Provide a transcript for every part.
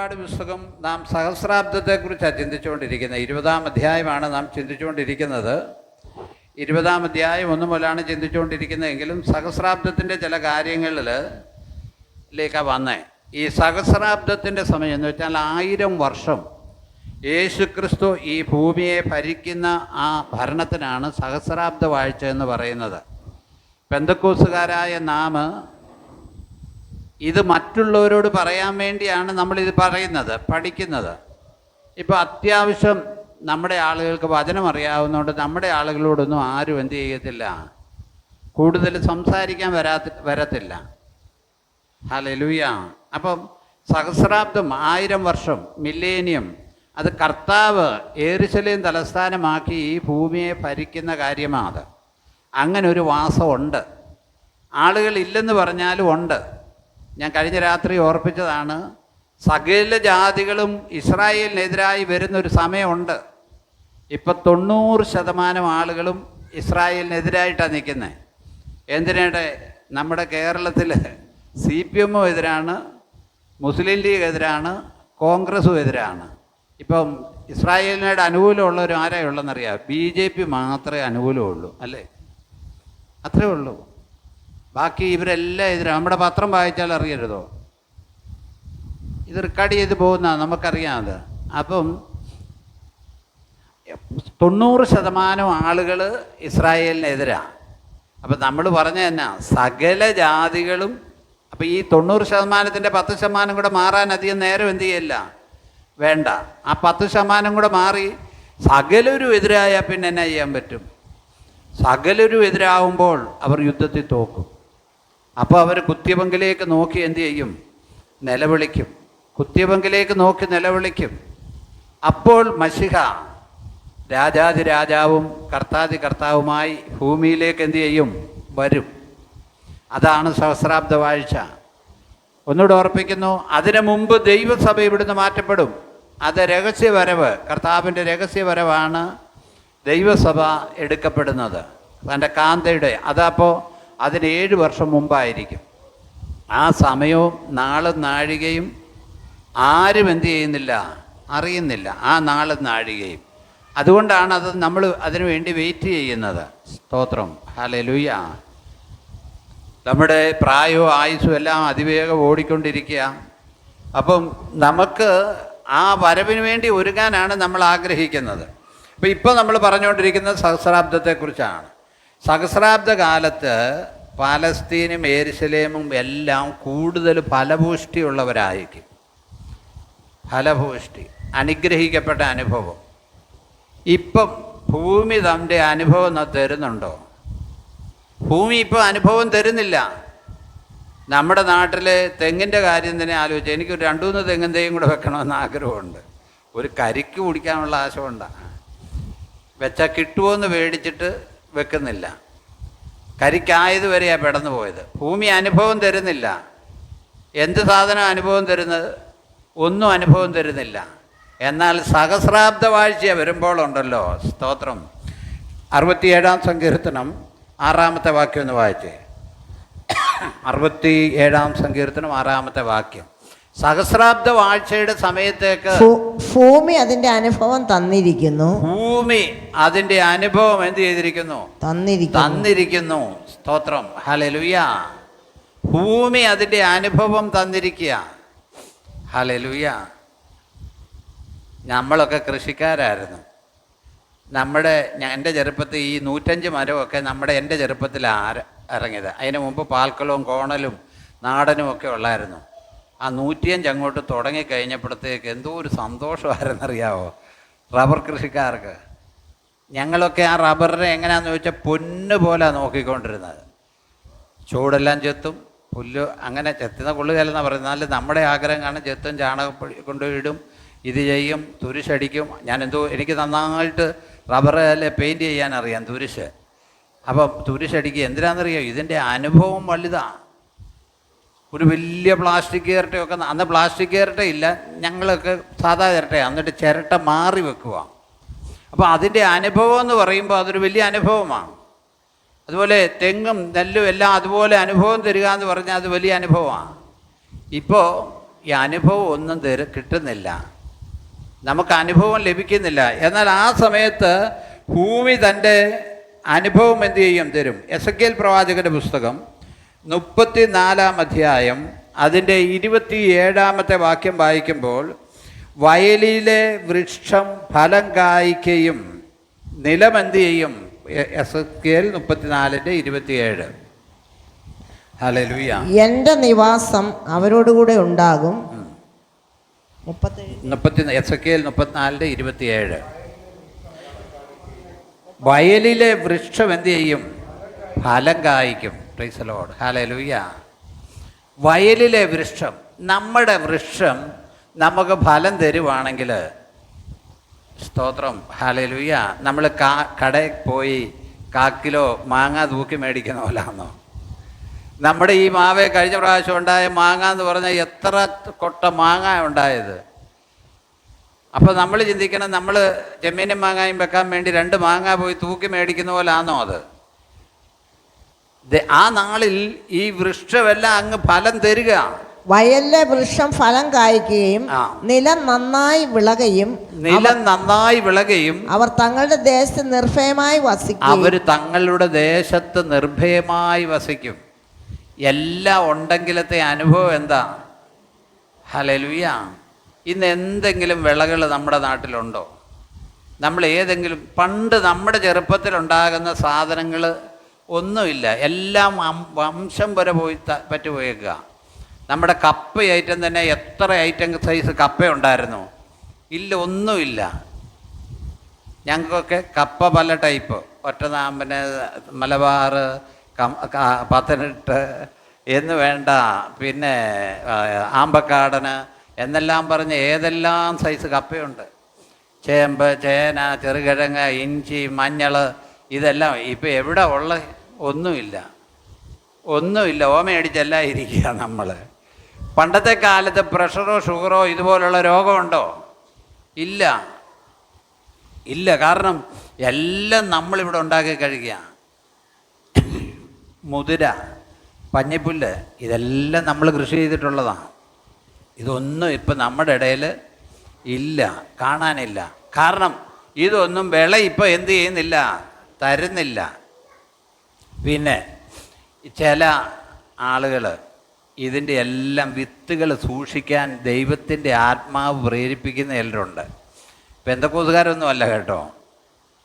പുറപ്പാട് പുസ്തകം നാം സഹസ്രാബ്ദത്തെക്കുറിച്ചാണ് ചിന്തിച്ചുകൊണ്ടിരിക്കുന്നത്. 20-ാം അധ്യായമാണ് നാം ചിന്തിച്ചുകൊണ്ടിരിക്കുന്നത്. 20-ാം അധ്യായം 1 മുതലാണ് ചിന്തിച്ചുകൊണ്ടിരിക്കുന്നതെങ്കിലും സഹസ്രാബ്ദത്തിൻ്റെ ചില കാര്യങ്ങളിലേക്കാണ് വന്നേ. ഈ സഹസ്രാബ്ദത്തിൻ്റെ സമയം എന്ന് വെച്ചാൽ 1000 വർഷം യേശുക്രിസ്തു ഈ ഭൂമിയെ ഭരിക്കുന്ന ആ ഭരണത്തിനാണ് സഹസ്രാബ്ദ വാഴ്ച എന്ന് പറയുന്നത്. പെന്തക്കോസ്തുകാരായ നാം ഇത് മറ്റുള്ളവരോട് പറയാൻ വേണ്ടിയാണ് നമ്മളിത് പറയുന്നത്, പഠിക്കുന്നത്. ഇപ്പോൾ അത്യാവശ്യം നമ്മുടെ ആളുകൾക്ക് വചനം അറിയാവുന്നതുകൊണ്ട് നമ്മുടെ ആളുകളോടൊന്നും ആരും എന്ത് ചെയ്യത്തില്ല, കൂടുതൽ സംസാരിക്കാൻ വരത്തില്ല. ഹല്ലേലൂയ. അപ്പം സഹസ്രാബ്ദം 1000 വർഷം, മില്ലേനിയം, അത് കർത്താവ് യെരൂശലേം തലസ്ഥാനമാക്കി ഈ ഭൂമിയെ ഭരിക്കുന്ന കാര്യമാണ്. അങ്ങനെ ഒരു വാസമുണ്ട്. ആളുകളില്ലെന്ന് പറഞ്ഞാലും ഉണ്ട്. ഞാൻ കഴിഞ്ഞ രാത്രി ഓർപ്പിച്ചതാണ്, സകല ജാതികളും ഇസ്രായേലിനെതിരായി വരുന്നൊരു സമയമുണ്ട്. ഇപ്പം 90% ആളുകളും ഇസ്രായേലിനെതിരായിട്ടാണ് നിൽക്കുന്നത്. എന്തിനാണ്? നമ്മുടെ കേരളത്തിൽ CPM എതിരാണ്, മുസ്ലിം ലീഗ് എതിരാണ്, കോൺഗ്രസും എതിരാണ്. ഇപ്പം ഇസ്രായേലിനോട് അനുകൂലമുള്ളവർ ആരാ ഉള്ളതെന്നറിയാം? BJP മാത്രമേ അനുകൂലമുള്ളൂ, അല്ലേ? അത്രേ ഉള്ളൂ. ബാക്കി ഇവരെല്ലാം എതിരാണ്. നമ്മുടെ പത്രം വായിച്ചാൽ അറിയരുതോ? ഇത് റെക്കോർഡ് ചെയ്ത് പോകുന്ന നമുക്കറിയാം അത്. അപ്പം 90% ആളുകൾ ഇസ്രായേലിനെതിരാണ്. അപ്പം നമ്മൾ പറഞ്ഞ തന്നെ സകല ജാതികളും. അപ്പം ഈ 90%-ൻ്റെ 10% കൂടെ മാറാൻ അധികം നേരം എന്ത് ചെയ്യില്ല, വേണ്ട. ആ 10% കൂടെ മാറി സകലരും എതിരായാൽ പിന്നെ എന്നാ ചെയ്യാൻ പറ്റും? സകലരും എതിരാകുമ്പോൾ അവർ യുദ്ധത്തിൽ തോക്കും. അപ്പോൾ അവർ കുത്തിയപങ്കിലേക്ക് നോക്കി എന്ത് ചെയ്യും? നിലവിളിക്കും. കുത്തിയപങ്കിലേക്ക് നോക്കി നിലവിളിക്കും. അപ്പോൾ മശിഹ രാജാതി രാജാവും കർത്താതി കർത്താവുമായി ഭൂമിയിലേക്ക് എന്ത് ചെയ്യും? വരും. അതാണ് സഹസ്രാബ്ദ വാഴ്ച. ഒന്നുകൂടെ ഓർപ്പിക്കുന്നു, അതിനു മുമ്പ് ദൈവസഭ ഇവിടുന്ന് മാറ്റപ്പെടും. അത് രഹസ്യവരവ്, കർത്താവിൻ്റെ രഹസ്യവരവാണ് ദൈവസഭ എടുക്കപ്പെടുന്നത്. തൻ്റെ കാന്തയുടെ അതപ്പോൾ അതിന് 7 വർഷം മുമ്പായിരിക്കും. ആ സമയവും നാളും നാഴികയും ആരും എന്ത് ചെയ്യുന്നില്ല, അറിയുന്നില്ല. ആ നാളും നാഴികയും. അതുകൊണ്ടാണ് അത് നമ്മൾ അതിനു വേണ്ടി വെയിറ്റ് ചെയ്യുന്നത്. സ്തോത്രം, ഹല്ലേലൂയ. നമ്മുടെ പ്രായവും ആയുസ്സും എല്ലാം അതിവേഗം ഓടിക്കൊണ്ടിരിക്കുക. അപ്പം നമുക്ക് ആ വരവിന് വേണ്ടി ഒരുങ്ങാനാണ് നമ്മൾ ആഗ്രഹിക്കുന്നത്. ഇപ്പോൾ നമ്മൾ പറഞ്ഞുകൊണ്ടിരിക്കുന്നത് സഹസ്രാബ്ദത്തെക്കുറിച്ചാണ്. സഹസ്രാബ്ദ കാലത്ത് പാലസ്തീനും യെരൂശലേമും എല്ലാം കൂടുതൽ ഫലഭൂഷ്ടിയുള്ളവരായിരിക്കും. ഫലഭൂഷ്ടി, അനുഗ്രഹിക്കപ്പെട്ട അനുഭവം. ഇപ്പം ഭൂമി തൻ്റെ അനുഭവം തരുന്നുണ്ടോ? ഭൂമി ഇപ്പോൾ അനുഭവം തരുന്നില്ല. നമ്മുടെ നാട്ടിൽ തെങ്ങിൻ്റെ കാര്യം തന്നെ ആലോചിച്ച് എനിക്കൊരു 2-3 തെങ്ങിൻ തൈയും കൂടെ വെക്കണമെന്ന് ആഗ്രഹമുണ്ട്. ഒരു കരിക്ക് കുടിക്കാനുള്ള ആശയമുണ്ടാണ്. വെച്ചാൽ കിട്ടുമോയെന്ന് പേടിച്ചിട്ട് വെക്കുന്നില്ല. കരിക്കായത് വരെയാണ് പെടന്നു പോയത്. ഭൂമി അനുഭവം തരുന്നില്ല. എന്ത് സാധനം അനുഭവം തരുന്നത്? ഒന്നും അനുഭവം തരുന്നില്ല. എന്നാൽ സഹസ്രാബ്ദ വാഴ്ച വരുമ്പോഴുണ്ടല്ലോ, സ്തോത്രം, 67-ാം സങ്കീർത്തനം 6-ാമത്തെ വാക്യം ഒന്ന് വായിച്ചേ. 67-ാം സങ്കീർത്തനം 6-ാമത്തെ വാക്യം. സഹസ്രാബ്ദ വാഴ്ചയുടെ സമയത്തേക്ക് ഭൂമി അതിന്റെ അനുഭവം തന്നിരിക്കുന്നു. ഭൂമി അതിന്റെ അനുഭവം എന്ത് ചെയ്തിരിക്കുന്നു? തന്നിരിക്കുന്നു. സ്തോത്രം, ഹല്ലേലൂയ. ഭൂമി അതിന്റെ അനുഭവം തന്നിരിക്കുക. ഹല്ലേലൂയ. നമ്മളൊക്കെ കൃഷിക്കാരായിരുന്നു. എൻ്റെ ചെറുപ്പത്തിൽ ഈ 105 മരമൊക്കെ എൻ്റെ ചെറുപ്പത്തിൽ ഇറങ്ങിയത്. അതിന് മുമ്പ് പാൽക്കലവും കോണലും നാടനും ഒക്കെ ഉള്ളായിരുന്നു. ആ 105 അങ്ങോട്ട് തുടങ്ങിക്കഴിഞ്ഞപ്പോഴത്തേക്ക് എന്തോ ഒരു സന്തോഷമായിരുന്നറിയാവോ റബ്ബർ കൃഷിക്കാർക്ക്. ഞങ്ങളൊക്കെ ആ റബ്ബറിനെ എങ്ങനെയാണെന്ന് ചോദിച്ചാൽ പൊന്ന് പോലെ നോക്കിക്കൊണ്ടിരുന്നത്. ചൂടെല്ലാം ചെത്തും, പുല്ല് അങ്ങനെ ചെത്തുന്ന കൊള്ളുകയല്ലെന്നാണ് പറയുന്നത്. എന്നാലും നമ്മുടെ ആഗ്രഹം കാണും. ചെത്തും, ചാണകപ്പൊടി കൊണ്ടുപോയിടും, ഇത് ചെയ്യും, തുരിശടിക്കും. എനിക്ക് നന്നായിട്ട് റബ്ബറിൽ പെയിൻറ്റ് ചെയ്യാൻ അറിയാം, തുരിശ്. അപ്പം തുരിശടിക്കുക എന്തിനാണെന്നറിയാം? ഇതിൻ്റെ അനുഭവം വലുതാണ്. ഒരു വലിയ പ്ലാസ്റ്റിക് ചിരട്ടയൊക്കെ, അന്ന് പ്ലാസ്റ്റിക് ചിരട്ടയില്ല, ഞങ്ങളൊക്കെ സാധാ ചിരട്ടയാണ്. എന്നിട്ട് ചിരട്ട മാറി വെക്കുക. അപ്പോൾ അതിൻ്റെ അനുഭവം എന്ന് പറയുമ്പോൾ അതൊരു വലിയ അനുഭവമാണ്. അതുപോലെ തെങ്ങും നെല്ലും എല്ലാം അതുപോലെ അനുഭവം തരിക എന്ന് പറഞ്ഞാൽ അത് വലിയ അനുഭവമാണ്. ഇപ്പോൾ ഈ അനുഭവം ഒന്നും കിട്ടുന്നില്ല, നമുക്ക് അനുഭവം ലഭിക്കുന്നില്ല. എന്നാൽ ആ സമയത്ത് ഭൂമി തൻ്റെ അനുഭവം എന്ത് ചെയ്യും? തരും. എസെക്കിയേൽ പ്രവാചകൻ്റെ പുസ്തകം 34-ാം അധ്യായം അതിൻ്റെ 27-ാമത്തെ വാക്യം വായിക്കുമ്പോൾ, വയലിലെ വൃക്ഷം ഫലം കായ്ക്കുകയും നിലം എന്ത് ചെയ്യും? എസെക്കിയേൽ 34:27. ഹല്ലേലൂയ. എൻ്റെ നിവാസം അവരോടുകൂടെ ഉണ്ടാകും. എസെക്കിയേൽ 34:27. വയലിലെ വൃക്ഷം എന്ത് ചെയ്യും? ഫലം കായ്ക്കും. Praise the Lord. ഹല്ലേലൂയ. വയലിലെ വൃക്ഷം, നമ്മുടെ വൃക്ഷം നമുക്ക് ഫലം തരുവാണെങ്കിൽ സ്തോത്രം. ഹല്ലേലൂയ. നമ്മൾ കടയിൽ പോയി 1 കിലോ മാങ്ങ തൂക്കി മേടിക്കുന്ന പോലാണോ? നമ്മുടെ ഈ മാവേ കഴിഞ്ഞ പ്രാവശ്യം ഉണ്ടായ മാങ്ങ എന്ന് പറഞ്ഞാൽ എത്ര കൊട്ട മാങ്ങ ഉണ്ടായത്. അപ്പോൾ നമ്മൾ ചിന്തിക്കണം, നമ്മൾ ചെമ്മീനും മാങ്ങായും വെക്കാൻ വേണ്ടി 2 മാങ്ങ പോയി തൂക്കി മേടിക്കുന്ന പോലാണോ അത്? ആ നാളിൽ ഈ വൃക്ഷമെല്ലാം അങ്ങ് ഫലം തരിക. വയലിലെ വൃക്ഷം ഫലം കായ്ക്കുകയും നിലം നന്നായി വിളകയും അവർ തങ്ങളുടെ ദേശത്ത് നിർഭയമായി വസിക്കും. എല്ലാം ഉണ്ടെങ്കിലത്തെ അനുഭവം എന്താ? ഹല്ലേലൂയ. ഇന്ന് എന്തെങ്കിലും വിളകൾ നമ്മുടെ നാട്ടിലുണ്ടോ? നമ്മൾ ഏതെങ്കിലും പണ്ട് നമ്മുടെ ചെറുപ്പത്തിലുണ്ടാകുന്ന സാധനങ്ങൾ ഒന്നുമില്ല, എല്ലാം വംശം വരെ പറ്റുപോയേക്കുക. നമ്മുടെ കപ്പ ഐറ്റം തന്നെ എത്ര ഐറ്റം സൈസ് കപ്പയുണ്ടായിരുന്നു? ഇല്ല, ഒന്നുമില്ല. ഞങ്ങൾക്കൊക്കെ കപ്പ പല ടൈപ്പ്, ഒറ്റനാമ്പന്, മലബാർ, പത്തനെട്ട് എന്ന് വേണ്ട, പിന്നെ ആമ്പക്കാടന് എന്നെല്ലാം പറഞ്ഞ് ഏതെല്ലാം സൈസ് കപ്പയുണ്ട്. ചേമ്പ്, ചേന, ചെറുകിഴങ്ങ്, ഇഞ്ചി, മഞ്ഞൾ, ഇതെല്ലാം ഇപ്പം എവിടെ ഉള്ള? ഒന്നുമില്ല. ഓമയടിച്ചെല്ലാം ഇരിക്കുക നമ്മൾ. പണ്ടത്തെ കാലത്ത് പ്രഷറോ ഷുഗറോ ഇതുപോലുള്ള രോഗമുണ്ടോ? ഇല്ല. കാരണം എല്ലാം നമ്മളിവിടെ ഉണ്ടാക്കി കഴിക്കുക. മുതിര, പഞ്ഞിപ്പുല്ല്, ഇതെല്ലാം നമ്മൾ കൃഷി ചെയ്തിട്ടുള്ളതാണ്. ഇതൊന്നും ഇപ്പം നമ്മുടെ ഇടയിൽ ഇല്ല, കാണാനില്ല. കാരണം ഇതൊന്നും വിള ഇപ്പം എന്ത് ചെയ്യുന്നില്ല, തരുന്നില്ല. പിന്നെ ചില ആളുകൾ ഇതിൻ്റെ എല്ലാം വിത്തുകൾ സൂക്ഷിക്കാൻ ദൈവത്തിൻ്റെ ആത്മാവ് പ്രേരിപ്പിക്കുന്ന ചിലരുണ്ട്. പെന്തക്കോസുകാരൊന്നും അല്ല കേട്ടോ.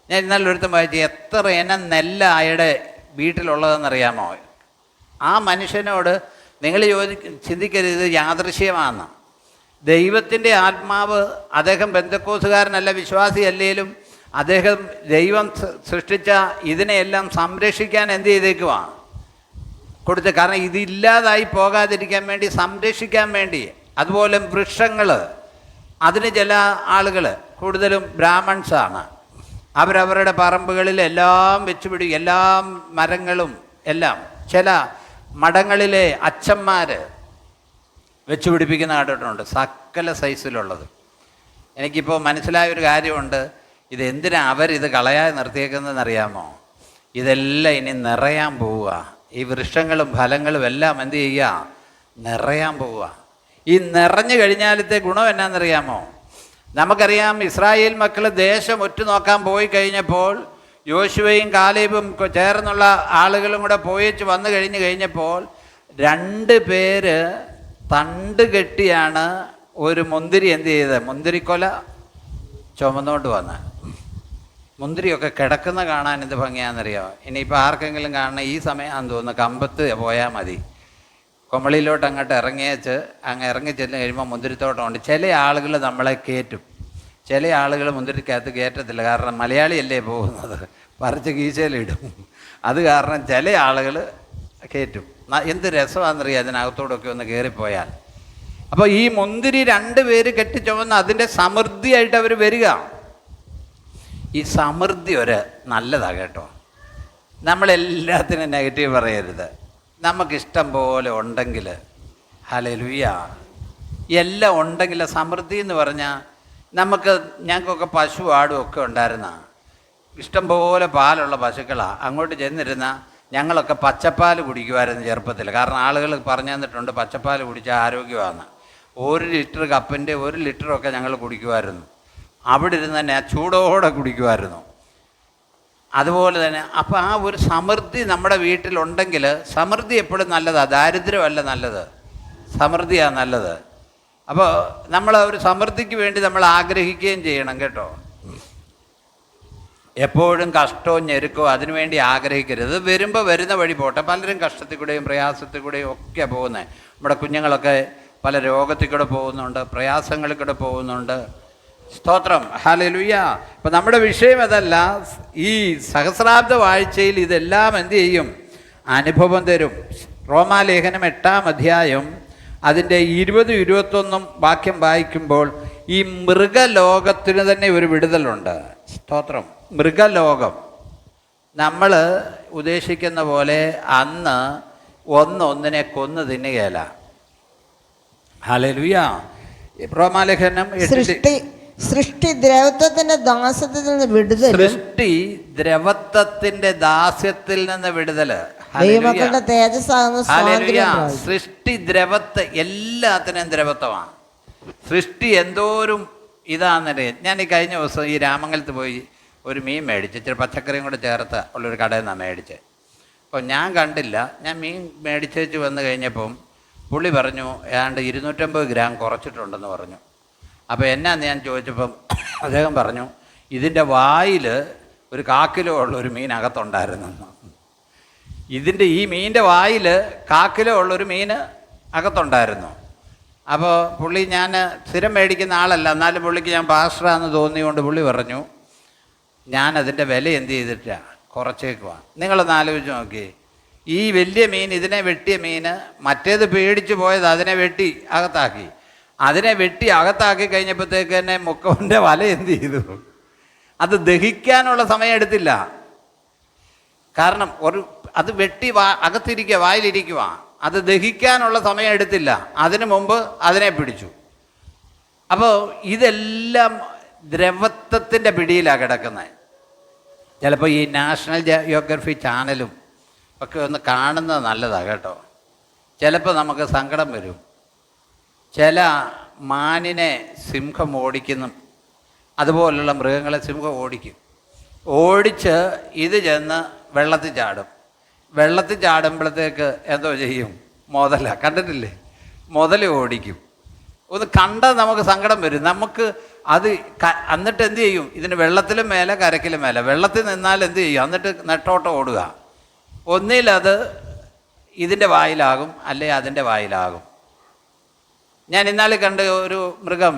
ഞാൻ ഇന്നലെ ഒരുത്തം വായിച്ചു, എത്ര ഇനം നെല്ല് അയാളുടെ വീട്ടിലുള്ളതെന്നറിയാമോ? ആ മനുഷ്യനോട് നിങ്ങൾ ചിന്തിക്കരുത് ഇത് യാദൃശ്യമാണെന്ന്. ദൈവത്തിൻ്റെ ആത്മാവ്, അദ്ദേഹം പെന്തക്കോസുകാരനല്ല, വിശ്വാസി അല്ലേലും അദ്ദേഹം ദൈവം സൃഷ്ടിച്ച ഇതിനെയെല്ലാം സംരക്ഷിക്കാൻ എന്ത് ചെയ്തേക്കുവാണ് കൊടുത്ത്. കാരണം ഇതില്ലാതായി പോകാതിരിക്കാൻ വേണ്ടി, സംരക്ഷിക്കാൻ വേണ്ടി. അതുപോലെ വൃക്ഷങ്ങൾ, അതിന് ചില ആളുകൾ, കൂടുതലും ബ്രാഹ്മൺസാണ്, അവരവരുടെ പറമ്പുകളിൽ എല്ലാം വെച്ചുപിടിക്കും, എല്ലാ മരങ്ങളും എല്ലാം. ചില മഠങ്ങളിലെ അച്ഛന്മാർ വെച്ചുപിടിപ്പിക്കുന്ന കണ്ടിട്ടുണ്ട്, സകല സൈസിലുള്ളത്. എനിക്കിപ്പോൾ മനസ്സിലായൊരു കാര്യമുണ്ട്, ഇതെന്തിനാ അവരിത് കളയാതെ നിർത്തിയേക്കുന്നതെന്നറിയാമോ? ഇതെല്ലാം ഇനി നിറയാൻ പോവുക. ഈ വൃക്ഷങ്ങളും ഫലങ്ങളും എല്ലാം എന്ത് ചെയ്യുക? നിറയാൻ പോവുക. ഈ നിറഞ്ഞു കഴിഞ്ഞാലത്തെ ഗുണം എന്നാണെന്നറിയാമോ? നമുക്കറിയാം, ഇസ്രായേൽ മക്കൾ ദേശം ഒറ്റുനോക്കാൻ പോയി കഴിഞ്ഞപ്പോൾ, യോശുവയും കാലേബും ചേർന്നുള്ള ആളുകളും കൂടെ പോയിച്ച് വന്നു കഴിഞ്ഞപ്പോൾ 2 പേര് തണ്ട് കെട്ടിയാണ് ഒരു മുന്തിരി എന്ത് ചെയ്തത്? മുന്തിരിക്കൊല ചുമന്നുകൊണ്ട് വന്ന്. മുന്തിരിയൊക്കെ കിടക്കുന്ന കാണാൻ എന്ത് ഭംഗിയാണെന്നറിയാമോ? ഇനിയിപ്പോൾ ആർക്കെങ്കിലും കാണണം, ഈ സമയമാണെന്ന് തോന്നുന്നു, കമ്പത്ത് പോയാൽ മതി. കൊമളിയിലോട്ട് അങ്ങോട്ട് ഇറങ്ങി ചെന്ന് കഴിയുമ്പോൾ മുന്തിരിത്തോട്ടമുണ്ട്. ചില ആളുകൾ നമ്മളെ കയറ്റും, ചില ആളുകൾ മുന്തിരിക്കകത്ത് കയറ്റത്തില്ല. കാരണം മലയാളിയല്ലേ പോകുന്നത്, പറിച്ച് കീശയിലിടും. അത് കാരണം ചില ആളുകൾ കയറ്റും. എന്ത് രസമാണെന്നറിയാം അതിനകത്തോടൊക്കെ ഒന്ന് കയറിപ്പോയാൽ. അപ്പോൾ ഈ മുന്തിരി 2 പേര് കെട്ടിച്ചുമന്ന് അതിൻ്റെ സമൃദ്ധിയായിട്ട് അവർ വരിക. ഈ സമൃദ്ധി ഒരു നല്ലതാണ് കേട്ടോ. നമ്മളെല്ലാത്തിനും നെഗറ്റീവ് പറയരുത്. നമുക്കിഷ്ടം പോലെ ഉണ്ടെങ്കിൽ, ഹല്ലേലൂയ, എല്ലാം ഉണ്ടെങ്കിൽ, സമൃദ്ധി എന്ന് പറഞ്ഞാൽ ഞങ്ങൾക്കൊക്കെ പശു ആടും ഒക്കെ ഉണ്ടായിരുന്ന ഇഷ്ടം പോലെ പാലുള്ള പശുക്കളാണ്. അങ്ങോട്ട് ചെന്നിരുന്ന ഞങ്ങളൊക്കെ പച്ചപ്പാൽ കുടിക്കുമായിരുന്നു ചെറുപ്പത്തിൽ. കാരണം ആളുകൾ പറഞ്ഞു തന്നിട്ടുണ്ട് പച്ചപ്പാൽ കുടിച്ചാൽ ആരോഗ്യമാണ്. 1 ലിറ്റർ കപ്പിൻ്റെ 1 ലിറ്ററൊക്കെ ഞങ്ങൾ കുടിക്കുമായിരുന്നു. അവിടെ ഇരുന്ന് തന്നെ ചൂടോടെ കുടിക്കുമായിരുന്നു. അതുപോലെ തന്നെ അപ്പോൾ ആ ഒരു സമൃദ്ധി നമ്മുടെ വീട്ടിലുണ്ടെങ്കിൽ, സമൃദ്ധി എപ്പോഴും നല്ലതാണ്, ദാരിദ്ര്യമല്ല നല്ലത്, സമൃദ്ധിയാണ് നല്ലത്. അപ്പോൾ നമ്മൾ ഒരു സമൃദ്ധിക്ക് വേണ്ടി നമ്മൾ ആഗ്രഹിക്കുകയും ചെയ്യണം കേട്ടോ. എപ്പോഴും കഷ്ടവും ഞെരുക്കവും അതിനുവേണ്ടി ആഗ്രഹിക്കരുത്. വരുമ്പോൾ വരുന്ന വഴി പോട്ടെ. പലരും കഷ്ടത്തിൽ കൂടെയും പ്രയാസത്തിൽ കൂടെയും ഒക്കെ പോകുന്നത്. നമ്മുടെ കുഞ്ഞുങ്ങളൊക്കെ പല രോഗത്തിൽ കൂടെ പോകുന്നുണ്ട്, പ്രയാസങ്ങളിൽ കൂടെ പോകുന്നുണ്ട്. സ്തോത്രം, ഹല്ലേലൂയ. ഇപ്പം നമ്മുടെ വിഷയം അതല്ല. ഈ സഹസ്രാബ്ദ വാഴ്ചയിൽ ഇതെല്ലാം എന്ത് ചെയ്യും? അനുഭവം തരും. റോമാലേഖനം 8-ാം അധ്യായം അതിൻ്റെ 20-21 വാക്യം വായിക്കുമ്പോൾ ഈ മൃഗലോകത്തിന് തന്നെ ഒരു വിടുതലുണ്ട്. സ്തോത്രം. മൃഗലോകം നമ്മൾ ഉദ്ദേശിക്കുന്ന പോലെ അന്ന് ഒന്നിനെ കൊന്നു തിന്നുകയില്ല. ഹല്ലേലൂയ. റോമാലേഖനം സൃഷ്ടി ദ്രവത്വത്തിന്റെ ദാസ്യത്തിൽ നിന്ന് വിടുതൽ. സൃഷ്ടി ദ്രവത്വത്തിന്റെ ദാസ്യത്തിൽ നിന്ന് വിടുതല്. ദൈവമക്കളുടെ തേജസ്സാകുന്ന സ്വാതന്ത്ര്യം. സൃഷ്ടി ദ്രവത്വ, എല്ലാത്തിനും ദ്രവത്വമാണ്. സൃഷ്ടി എന്തോരും ഇതാണെന്നറിയാം. ഞാൻ ഈ കഴിഞ്ഞ ദിവസം ഈ രാമംഗലത്ത് പോയി ഒരു മീൻ മേടിച്ച്, ഇച്ചിരി പച്ചക്കറിയും കൂടെ ചേർത്ത് ഉള്ളൊരു കടയിൽ നിന്നാണ് മേടിച്ചത്. അപ്പോൾ ഞാൻ കണ്ടില്ല. ഞാൻ മീൻ മേടിച്ചേച്ച് വന്നു കഴിഞ്ഞപ്പം പുള്ളി പറഞ്ഞു ഏതാണ്ട് 250 ഗ്രാം കുറച്ചിട്ടുണ്ടെന്ന് പറഞ്ഞു. അപ്പോൾ എന്നാന്ന് ഞാൻ ചോദിച്ചപ്പം അദ്ദേഹം പറഞ്ഞു ഇതിൻ്റെ വായിൽ ഒരു 1/4 കിലോ ഉള്ളൊരു മീൻ അകത്തുണ്ടായിരുന്നെന്ന്. ഈ മീനിൻ്റെ വായിൽ 1/4 കിലോ ഉള്ളൊരു മീൻ അകത്തുണ്ടായിരുന്നു. അപ്പോൾ പുള്ളി, ഞാൻ സ്ഥിരം മേടിക്കുന്ന ആളല്ല, എന്നാലും പുള്ളിക്ക് ഞാൻ പാസ്റ്ററാന്ന് തോന്നിയുകൊണ്ട് പുള്ളി പറഞ്ഞു ഞാനതിൻ്റെ വില എന്ത് ചെയ്തിട്ടാ കുറച്ചേക്കുവാ. നിങ്ങളൊന്ന് ആലോചിച്ച് നോക്കി. ഈ വലിയ മീൻ, ഇതിനെ വെട്ടിയ മീൻ, മറ്റേത് പേടിച്ച് പോയത് അതിനെ വെട്ടി അകത്താക്കി. അതിനെ വെട്ടി അകത്താക്കി കഴിഞ്ഞപ്പോഴത്തേക്ക് തന്നെ മുക്കവൻ്റെ വല എന്ത് ചെയ്തു? അത് ദഹിക്കാനുള്ള സമയം എടുത്തില്ല. കാരണം അത് വെട്ടി അകത്തിരിക്കുക, വായിലിരിക്കുക. അത് ദഹിക്കാനുള്ള സമയം എടുത്തില്ല. അതിനു മുമ്പ് അതിനെ പിടിച്ചു. അപ്പോൾ ഇതെല്ലാം ദ്രവത്വത്തിൻ്റെ പിടിയിലാണ് കിടക്കുന്നത്. ചിലപ്പോൾ ഈ നാഷണൽ ജിയോഗ്രഫി ചാനലും ഒക്കെ ഒന്ന് കാണുന്നത് നല്ലതാണ് കേട്ടോ. ചിലപ്പോൾ നമുക്ക് സങ്കടം വരും. ചില മാനിനെ സിംഹം ഓടിക്കുന്നു, അതുപോലുള്ള മൃഗങ്ങളെ സിംഹം ഓടിച്ച് ഇത് ചെന്ന് വെള്ളത്തിൽ ചാടും. വെള്ളത്തിൽ ചാടുമ്പോഴത്തേക്ക് എന്തോ ചെയ്യും? കണ്ടിട്ടില്ലേ? ഓടിക്കും. ഒന്ന് കണ്ടാൽ നമുക്ക് സങ്കടം വരും. നമുക്ക് അത് എന്നിട്ട് എന്ത് ചെയ്യും? ഇതിന് വെള്ളത്തിലും മേലെ കരക്കിലും മേലെ. വെള്ളത്തിൽ നിന്നാൽ എന്ത് ചെയ്യും? എന്നിട്ട് നെട്ടോട്ടം ഓടുക. ഒന്നിൽ അത് ഇതിൻ്റെ വായിലാകും, അല്ലെ അതിൻ്റെ വായിലാകും. ഞാൻ ഇന്നാൾ കണ്ട് ഒരു മൃഗം,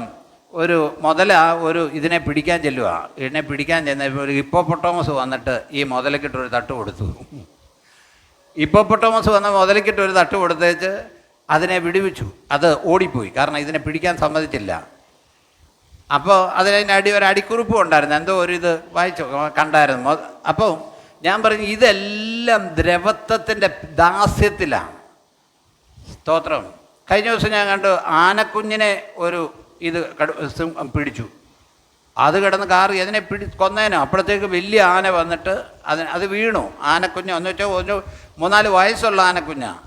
ഇതിനെ പിടിക്കാൻ ചെല്ലുക. ഇതിനെ പിടിക്കാൻ ചെന്നപ്പോൾ ഒരു ഹിപ്പോപ്പൊട്ടോമസ് വന്നിട്ട് ഈ മുതലക്കിട്ടൊരു തട്ട് കൊടുത്തു. ഹിപ്പോപ്പൊട്ടോമസ് വന്ന മുതലക്കിട്ടൊരു തട്ട് കൊടുത്തേച്ച് അതിനെ വിടുവിച്ചു. അത് ഓടിപ്പോയി. കാരണം ഇതിനെ പിടിക്കാൻ സമ്മതിച്ചില്ല. അപ്പോൾ അതിനടി ഒരു അടിക്കുറിപ്പും ഉണ്ടായിരുന്നു. എന്തോ ഇത് വായിച്ചു കണ്ടായിരുന്നു. അപ്പോൾ ഞാൻ പറഞ്ഞു ഇതെല്ലാം ദ്രവത്വത്തിൻ്റെ ദാസ്യത്തിലാണ്. സ്തോത്രം. കഴിഞ്ഞ ദിവസം ഞാൻ കണ്ടു ആനക്കുഞ്ഞിനെ പിടിച്ചു. അത് കിടന്ന് കാറി അതിനെ കൊന്നേനോ. അപ്പോഴത്തേക്ക് വലിയ ആന വന്നിട്ട് അത് വീണു. ആനക്കുഞ്ഞ് എന്ന് വെച്ചാൽ 3-4 വയസ്സുള്ള ആനക്കുഞ്ഞാണ്.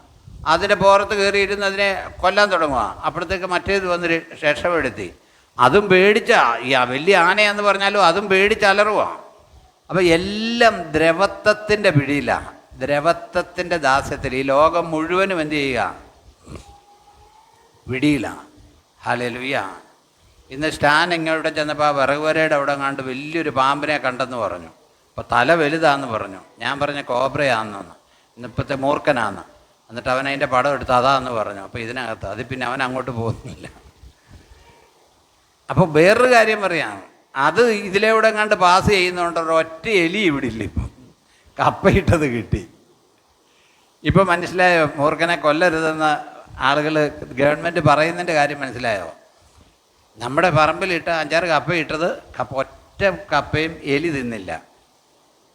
അതിൻ്റെ പുറത്ത് കയറിയിരുന്ന് അതിനെ കൊല്ലാൻ തുടങ്ങുക. അപ്പോഴത്തേക്ക് മറ്റേത് വന്ന് രക്ഷപ്പെടുത്തി. അതും ഈ വലിയ ആനയെന്ന് പറഞ്ഞാലും അതും പേടിച്ചലറുക. അപ്പോൾ എല്ലാം ദ്രവത്വത്തിൻ്റെ പിടിയിലാണ്, ദ്രവത്വത്തിൻ്റെ ദാസ്യത്തിൽ. ഈ ലോകം മുഴുവനും എന്ത് ചെയ്യുക? പിടിയിലാണ്. ഹല്ലേലൂയ. ഇന്ന് സ്റ്റാൻ ഇങ്ങോട്ട് ചെന്നപ്പോൾ ആ വിറകുവരയുടെ അവിടെ കണ്ട് വലിയൊരു പാമ്പിനെ കണ്ടെന്ന് പറഞ്ഞു. അപ്പോൾ തല വലുതാന്ന് പറഞ്ഞു. ഞാൻ പറഞ്ഞ കോബ്രയാണെന്ന്, ഇന്നിപ്പോഴത്തെ മൂർഖനാന്ന്. എന്നിട്ട് അവൻ അതിൻ്റെ പടം എടുത്ത് അതാന്ന് പറഞ്ഞു. അപ്പോൾ ഇതിനകത്ത് അത് പിന്നെ അവൻ അങ്ങോട്ട് പോകുന്നില്ല. അപ്പോൾ വേറൊരു കാര്യം പറയാം, അത് ഇതിലൂടെ കണ്ട് പാസ് ചെയ്യുന്നതുകൊണ്ട് ഒറ്റ എലി ഇവിടെ ഇല്ല. ഇപ്പം കപ്പയിട്ടത് കിട്ടി. ഇപ്പം മനസ്സിലായോ? മൂർഖനെ കൊല്ലരുതെന്ന് ആളുകൾ, ഗവൺമെൻറ് പറയുന്നതിൻ്റെ കാര്യം മനസ്സിലായോ? നമ്മുടെ പറമ്പിലിട്ട് 5-6 കപ്പ ഇട്ടത് ഒറ്റ കപ്പയും എലി തിന്നില്ല.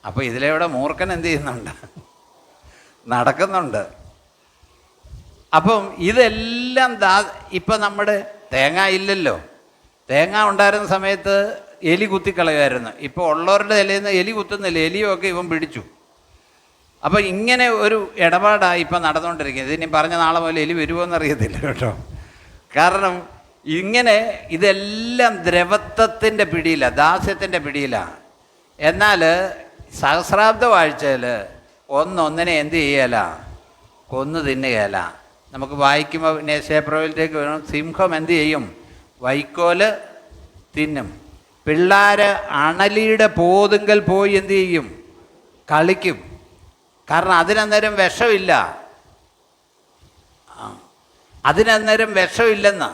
അപ്പോൾ ഇതിലൂടെ മൂർഖൻ എന്ത് ചെയ്യുന്നുണ്ട്? നടക്കുന്നുണ്ട്. അപ്പം ഇതെല്ലാം ഇപ്പം നമ്മുടെ തേങ്ങ ഇല്ലല്ലോ. തേങ്ങ ഉണ്ടായിരുന്ന സമയത്ത് എലി കുത്തിക്കളയുമായിരുന്നു. ഇപ്പോൾ ഉള്ളവരുടെ ഇലയിൽ നിന്ന് എലി കുത്തുന്നില്ല. എലിയൊക്കെ ഇവൻ പിടിച്ചു. അപ്പോൾ ഇങ്ങനെ ഒരു ഇടപാടായി ഇപ്പം നടന്നുകൊണ്ടിരിക്കുന്നത്. ഇതിനി പറഞ്ഞ നാളെ മുതൽ എലി വരുമോ എന്നറിയത്തില്ല കേട്ടോ. കാരണം ഇങ്ങനെ ഇതെല്ലാം ദ്രവത്വത്തിൻ്റെ പിടിയിലാണ്, ദാസ്യത്തിൻ്റെ പിടിയിലാണ്. എന്നാൽ സഹസ്രാബ്ദ വാഴ്ചയിൽ ഒന്നൊന്നിനെ എന്ത് ചെയ്യല, കൊന്നു തിന്നുകയല്ല. നമുക്ക് വായിക്കുമ്പോൾ നേശയപ്രവയിലേക്ക് വേണം, സിംഹം എന്ത് ചെയ്യും, വൈക്കോല് തിന്നും. പിള്ളേർ അണലിയുടെ പോതുങ്കൽ പോയി എന്ത് ചെയ്യും, കളിക്കും. കാരണം അതിനന്നേരം വിഷമില്ല, അതിനന്നേരം വിഷമില്ലെന്ന്.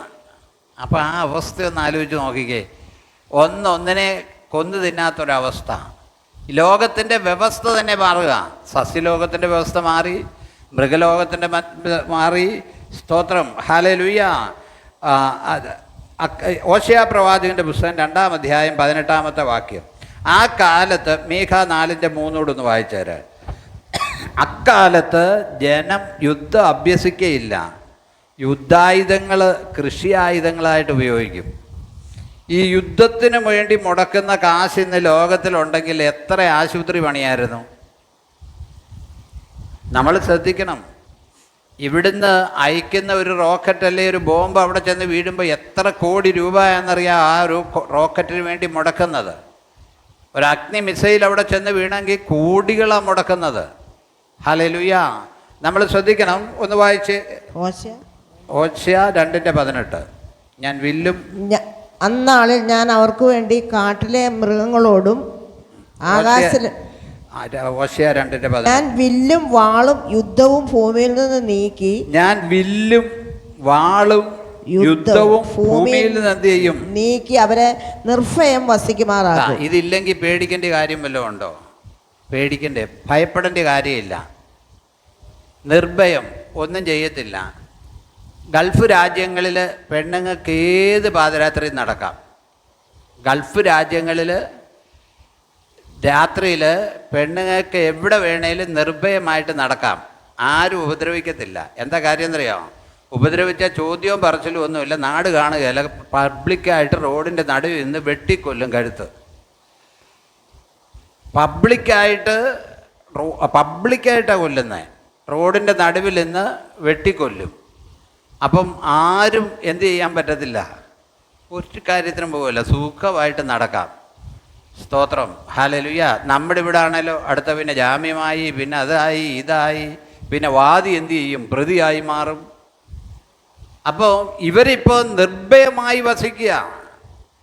അപ്പോൾ ആ അവസ്ഥ ഒന്ന് ആലോചിച്ച് നോക്കിക്കേ. ഒന്നിനെ കൊന്നു തിന്നാത്തൊരവസ്ഥ. ലോകത്തിൻ്റെ വ്യവസ്ഥ തന്നെ മാറുക. സസ്യലോകത്തിൻ്റെ വ്യവസ്ഥ മാറി, മൃഗലോകത്തിൻ്റെ മാറി. സ്തോത്രം, ഹല്ലേലൂയ. ഓശയ പ്രവാചകൻ്റെ പുസ്തകം 2-ാം അധ്യായം 18-ാമത്തെ വാക്യം. ആ കാലത്ത്, മീഖ 4:3 വായിച്ചേര്. അക്കാലത്ത് ജനം യുദ്ധം അഭ്യസിക്കയില്ല, യുദ്ധായുധങ്ങൾ കൃഷി ആയുധങ്ങളായിട്ട് ഉപയോഗിക്കും. ഈ യുദ്ധത്തിന് വേണ്ടി മുടക്കുന്ന കാശ് ഇന്ന് ലോകത്തിലുണ്ടെങ്കിൽ എത്ര ആശുപത്രി പണിയായിരുന്നു. നമ്മൾ ശ്രദ്ധിക്കണം. ഇവിടുന്ന് അയക്കുന്ന ഒരു റോക്കറ്റ് അല്ലെങ്കിൽ ഒരു ബോംബ് അവിടെ ചെന്ന് വീഴുമ്പോൾ എത്ര കോടി രൂപ എന്നറിയാം ആ ഒരു റോക്കറ്റിന് വേണ്ടി മുടക്കുന്നത്. ഒരു അഗ്നി മിസൈൽ അവിടെ ചെന്ന് വീണെങ്കിൽ കോടികളാണ് മുടക്കുന്നത്. ഹല്ലേലൂയ. നമ്മൾ ശ്രദ്ധിക്കണം. ഒന്ന് വായിച്ച് ഓശയ 2:18. ഞാൻ വില്ലും അന്നാളിൽ ഞാൻ അവർക്ക് വേണ്ടി കാട്ടിലെ മൃഗങ്ങളോടും ആകാശത്തിൽ ഓശയ 2:18. ഞാൻ വില്ലും വാളും യുദ്ധവും ഭൂമിയിൽ നിന്ന് നീക്കി, ഞാൻ വില്ലും വാളും യുദ്ധവും ഭൂമിയിൽ നിന്ന് എന്ത് ചെയ്യും, നീക്കി അവരെ നിർഭയം വസിക്കുമാറാക്കും. ഇതില്ലെങ്കിൽ പേടിക്കേണ്ട കാര്യം വല്ലതും ഉണ്ടോ? പേടിക്കണ്ടേ, ഭയപ്പെടേണ്ട കാര്യമില്ല. നിർഭയം, ഒന്നും ചെയ്യത്തില്ല. ഗൾഫ് രാജ്യങ്ങളിൽ പെണ്ണുങ്ങൾക്ക് ഏത് പാതിരാത്രി നടക്കാം. ഗൾഫ് രാജ്യങ്ങളിൽ രാത്രിയിൽ പെണ്ണുങ്ങൾക്ക് എവിടെ വേണേലും നിർഭയമായിട്ട് നടക്കാം, ആരും ഉപദ്രവിക്കത്തില്ല. എന്താ കാര്യം എന്നറിയാമോ? ഉപദ്രവിച്ച ചോദ്യവും പറച്ചിലും ഒന്നുമില്ല, നാട് കാണുകയല്ല, പബ്ലിക്കായിട്ട് റോഡിൻ്റെ നടുവിൽ നിന്ന് വെട്ടിക്കൊല്ലും കഴുത്ത്. പബ്ലിക്കായിട്ടാണ് കൊല്ലുന്നത്, റോഡിൻ്റെ നടുവിൽ നിന്ന് വെട്ടിക്കൊല്ലും. അപ്പം ആരും എന്ത് ചെയ്യാൻ പറ്റത്തില്ല, ഒരു കാര്യത്തിനും പോകില്ല, സുഖമായിട്ട് നടക്കാം. സ്തോത്രം, ഹല്ലേലൂയ. നമ്മുടെ ഇവിടെ ആണല്ലോ അടുത്ത പിന്നെ ജാമ്യമായി, പിന്നെ അതായി ഇതായി, പിന്നെ വാദി എന്ത് ചെയ്യും, പ്രതിയായി മാറും. അപ്പോൾ ഇവരിപ്പോൾ നിർഭയമായി വസിക്കുക,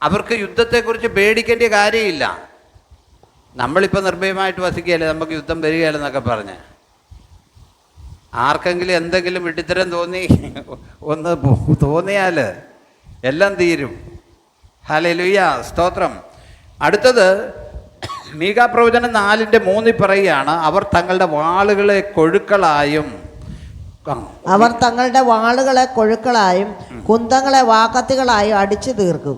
അവർക്ക് യുദ്ധത്തെക്കുറിച്ച് പേടിക്കേണ്ട കാര്യമില്ല. നമ്മളിപ്പോൾ നിർഭയമായിട്ട് വസിക്കുകയല്ലേ, നമുക്ക് യുദ്ധം വരികയല്ലെന്നൊക്കെ പറഞ്ഞ് ആർക്കെങ്കിലും എന്തെങ്കിലും വിട്ടിത്തരം ഒന്ന് തോന്നിയാൽ എല്ലാം തീരും. ഹല്ലേലൂയ, സ്തോത്രം. അടുത്തത് മീഖാ പ്രവചനം 4:3 പറയുകയാണ്, അവർ തങ്ങളുടെ വാളുകളെ കൊഴുക്കളായും കുന്തങ്ങളെ വാക്കത്തികളായും അടിച്ചു തീർക്കും.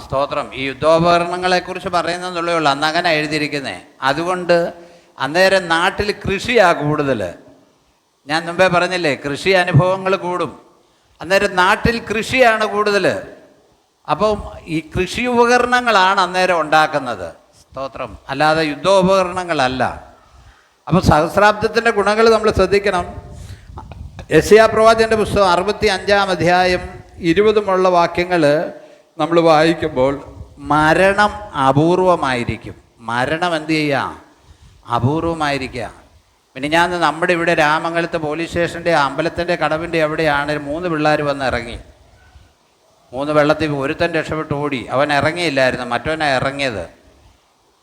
സ്തോത്രം. ഈ യുദ്ധോപകരണങ്ങളെ കുറിച്ച് പറയുന്നതേ ഉള്ളൂ, അന്ന് അങ്ങനെ എഴുതിയിരിക്കുന്നേ. അതുകൊണ്ട് അന്നേരം നാട്ടിൽ കൃഷിയാ കൂടുതൽ. ഞാൻ മുമ്പേ പറഞ്ഞില്ലേ, കൃഷി അനുഭവങ്ങൾ കൂടും. അന്നേരം നാട്ടിൽ കൃഷിയാണ് കൂടുതൽ. അപ്പം ഈ കൃഷി ഉപകരണങ്ങളാണ് അന്നേരം ഉണ്ടാക്കുന്നത്. സ്തോത്രം. അല്ലാതെ യുദ്ധോപകരണങ്ങളല്ല. അപ്പം സഹസ്രാബ്ദത്തിൻ്റെ ഗുണങ്ങൾ നമ്മൾ ശ്രദ്ധിക്കണം. യെശയ്യാ പ്രവാചകൻ്റെ പുസ്തകം 65-ാം അധ്യായം 20 വാക്യങ്ങൾ നമ്മൾ വായിക്കുമ്പോൾ മരണം അപൂർവമായിരിക്കും. മരണം എന്ത് ചെയ്യുക, അപൂർവമായിരിക്കുക. പിന്നെ ഞാൻ നമ്മുടെ ഇവിടെ രാമംഗലത്ത് പോലീസ് സ്റ്റേഷൻ്റെ അമ്പലത്തിൻ്റെ കടവിൻ്റെ എവിടെയാണ് 3 പിള്ളേർ വന്ന് ഇറങ്ങി. 3 വെള്ളത്തിൽ ഒരുത്തൻ രക്ഷപ്പെട്ട് ഓടി, അവൻ ഇറങ്ങിയില്ലായിരുന്നു, മറ്റവനാണ് ഇറങ്ങിയത്.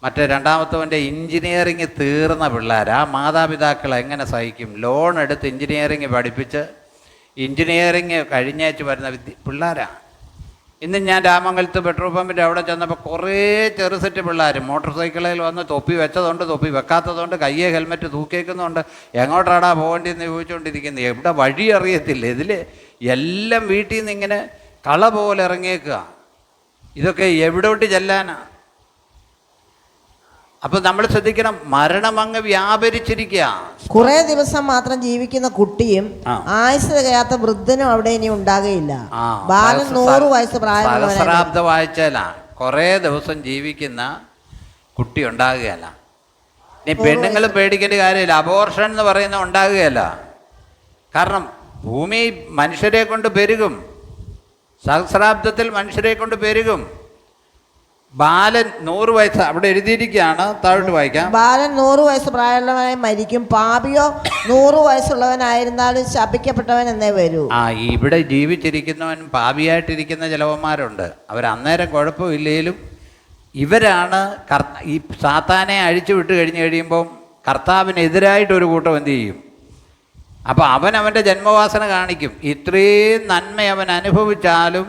മറ്റേ രണ്ടാമത്തവൻ്റെ എഞ്ചിനീയറിങ് തീർന്ന പിള്ളേർ. ആ മാതാപിതാക്കൾ എങ്ങനെ സഹിക്കും? ലോൺ എടുത്ത് എഞ്ചിനീയറിങ് പഠിപ്പിച്ച് എഞ്ചിനീയറിങ് കഴിഞ്ഞേച്ച് വരുന്ന പിള്ളേരാണ്. ഇന്ന് ഞാൻ രാമംഗലത്ത് പെട്രോൾ പമ്പിൻ്റെ അവിടെ ചെന്നപ്പോൾ കുറേ ചെറുസെറ്റ് പിള്ളേർ മോട്ടോർ സൈക്കിളിൽ വന്ന് തൊപ്പി വെച്ചതുകൊണ്ട്, തൊപ്പി വെക്കാത്തതുകൊണ്ട്, കയ്യെ ഹെൽമെറ്റ് തൂക്കിയേക്കുന്നുണ്ട്. എങ്ങോട്ടാടാ പോകേണ്ടതെന്ന് ചോദിച്ചുകൊണ്ടിരിക്കുന്നത്. എവിടെ വഴി അറിയത്തില്ല. ഇതിൽ എല്ലാം വീട്ടിൽ നിന്ന് ഇങ്ങനെ കള പോലെ ഇറങ്ങിയേക്കുക. ഇതൊക്കെ എവിടോട്ട് ചെല്ലാനാ? അപ്പോൾ നമ്മൾ ശ്രദ്ധിക്കണം, മരണം അങ്ങ് വ്യാപരിച്ചിരിക്കുക. കുറേ ദിവസം മാത്രം ജീവിക്കുന്ന കുട്ടിയും ആയുസ് തികയാത്ത വൃദ്ധനും അവിടെ ഇനി ഉണ്ടാകുകയില്ല. ബാലൻ 100 വയസ്സ് പ്രായമുള്ള സഹസ്രാബ്ദ വായിച്ചാലാ കുറേ ദിവസം ജീവിക്കുന്ന കുട്ടി ഉണ്ടാകുകയല്ല. ഇനി പെണ്ണുങ്ങൾ പേടിക്കേണ്ട കാര്യമില്ല, അബോർഷൻ എന്ന് പറയുന്നത് ഉണ്ടാകുകയല്ല. കാരണം ഭൂമി മനുഷ്യരെ കൊണ്ട് പെരുകും. സഹസ്രാബ്ദത്തിൽ മനുഷ്യരെ കൊണ്ട് പെരുകും. ബാലൻ 100 വയസ്സ്, അവിടെ എഴുതിയിരിക്കുകയാണ്, താഴോട്ട് വായിക്കാം. ബാലൻ 100 വയസ്സ് പ്രായമുള്ളവനായി മരിക്കും, പാപിയോ 100 വയസ്സുള്ളവനായിരുന്നാലും ശപിക്കപ്പെട്ടവൻ എന്നേ വരൂ. ഇവിടെ ജീവിച്ചിരിക്കുന്നവൻ പാപിയായിട്ടിരിക്കുന്ന ചിലവന്മാരുണ്ട്. അവരന്നേരം കുഴപ്പമില്ലെങ്കിലും ഇവരാണ് ഈ സാത്താനെ അഴിച്ചു വിട്ട് കഴിഞ്ഞ് കഴിയുമ്പം കർത്താവിനെതിരായിട്ടൊരു കൂട്ടം എന്ത് ചെയ്യും? അപ്പോൾ അവൻ്റെ ജന്മവാസന കാണിക്കും. ഇത്രയും നന്മ അവൻ അനുഭവിച്ചാലും